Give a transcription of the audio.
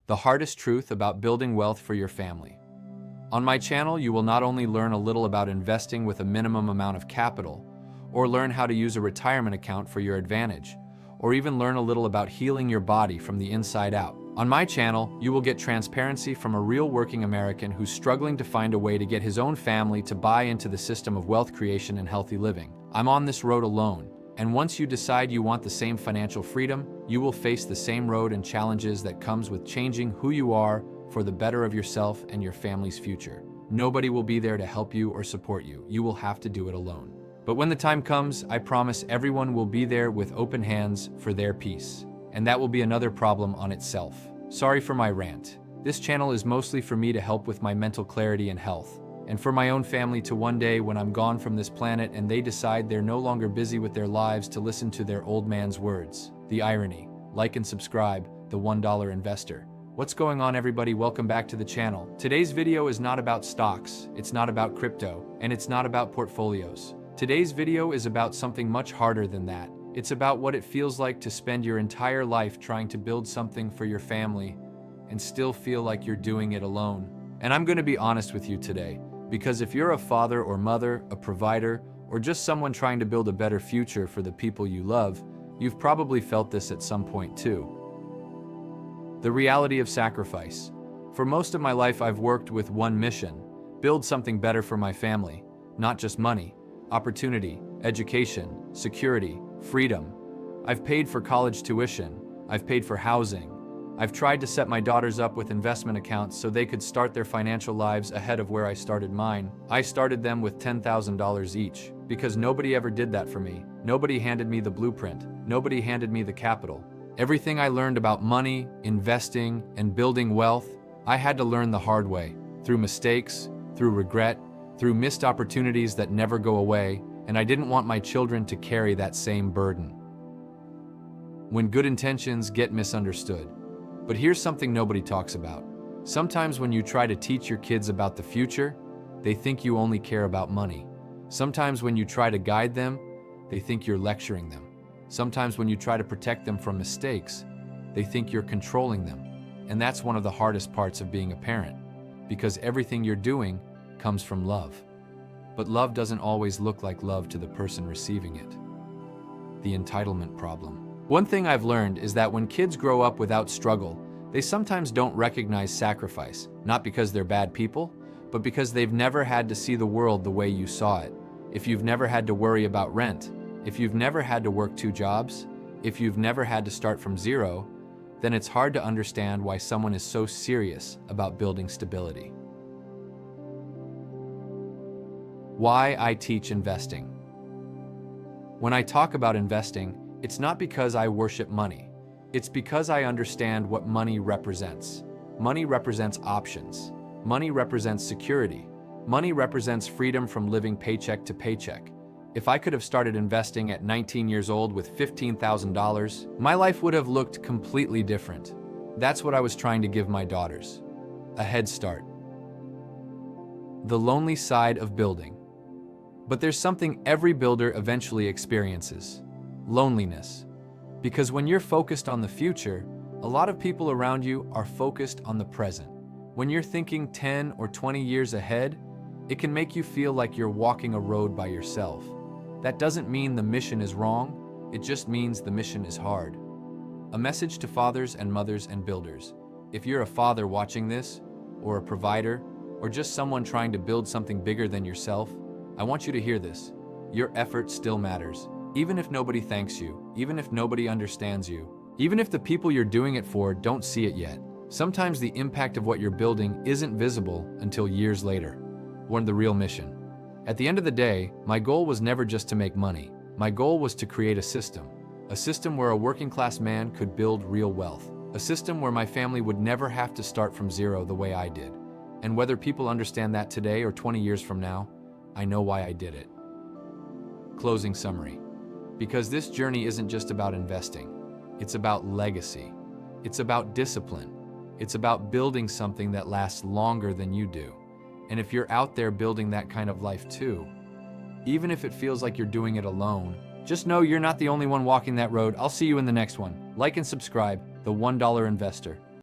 the hardest truth about building wealth for your family. On my channel, you will not only learn a little about investing with a minimum amount of capital, or learn how to use a retirement account for your advantage, or even learn a little about healing your body from the inside out. On my channel, you will get transparency from a real working American who's struggling to find a way to get his own family to buy into the system of wealth creation and healthy living. I'm on this road alone, and once you decide you want the same financial freedom, you will face the same road and challenges that comes with changing who you are for the better of yourself and your family's future. Nobody will be there to help you or support you. You will have to do it alone. But when the time comes, I promise everyone will be there with open hands for their peace. And that will be another problem on itself. Sorry for my rant. This channel is mostly for me to help with my mental clarity and health, and for my own family to one day when I'm gone from this planet and they decide they're no longer busy with their lives to listen to their old man's words. The irony. Like and subscribe, the $1 investor. What's going on, everybody? Welcome back to the channel. Today's video is not about stocks, it's not about crypto, and it's not about portfolios. Today's video is about something much harder than that. It's about what it feels like to spend your entire life trying to build something for your family and still feel like you're doing it alone. And I'm going to be honest with you today, because if you're a father or mother, a provider, or just someone trying to build a better future for the people you love, you've probably felt this at some point too. The reality of sacrifice. For most of my life, I've worked with one mission: build something better for my family. Not just money, opportunity, education, security, freedom. I've paid for college tuition. I've paid for housing. I've tried to set my daughters up with investment accounts so they could start their financial lives ahead of where I started mine. I started them with $10,000 each, because nobody ever did that for me. Nobody handed me the blueprint. Nobody handed me the capital. Everything I learned about money, investing, and building wealth, I had to learn the hard way, through mistakes, through regret, through missed opportunities that never go away, and I didn't want my children to carry that same burden. When good intentions get misunderstood. But here's something nobody talks about. Sometimes when you try to teach your kids about the future, they think you only care about money. Sometimes when you try to guide them, they think you're lecturing them. Sometimes when you try to protect them from mistakes, they think you're controlling them. And that's one of the hardest parts of being a parent, because everything you're doing comes from love. But love doesn't always look like love to the person receiving it. The entitlement problem. One thing I've learned is that when kids grow up without struggle, they sometimes don't recognize sacrifice, not because they're bad people, but because they've never had to see the world the way you saw it. If you've never had to worry about rent, if you've never had to work 2 jobs, if you've never had to start from zero, then it's hard to understand why someone is so serious about building stability. Why I teach investing. When I talk about investing, it's not because I worship money. It's because I understand what money represents. Money represents options. Money represents security. Money represents freedom from living paycheck to paycheck. If I could have started investing at 19 years old with $15,000, my life would have looked completely different. That's what I was trying to give my daughters. A head start. The lonely side of building. But there's something every builder eventually experiences: loneliness. Because when you're focused on the future, a lot of people around you are focused on the present. When you're thinking 10 or 20 years ahead, it can make you feel like you're walking a road by yourself. That doesn't mean the mission is wrong, it just means the mission is hard. A message to fathers and mothers and builders. If you're a father watching this, or a provider, or just someone trying to build something bigger than yourself, I want you to hear this. Your effort still matters. Even if nobody thanks you, even if nobody understands you, even if the people you're doing it for don't see it yet. Sometimes the impact of what you're building isn't visible until years later. One, the real mission. At the end of the day, my goal was never just to make money. My goal was to create a system where a working class man could build real wealth. A system where my family would never have to start from zero the way I did. And whether people understand that today or 20 years from now, I know why I did it. Closing summary. Because this journey isn't just about investing. It's about legacy. It's about discipline. It's about building something that lasts longer than you do. And if you're out there building that kind of life too, even if it feels like you're doing it alone, just know you're not the only one walking that road. I'll see you in the next one. Like and subscribe, the $1 investor.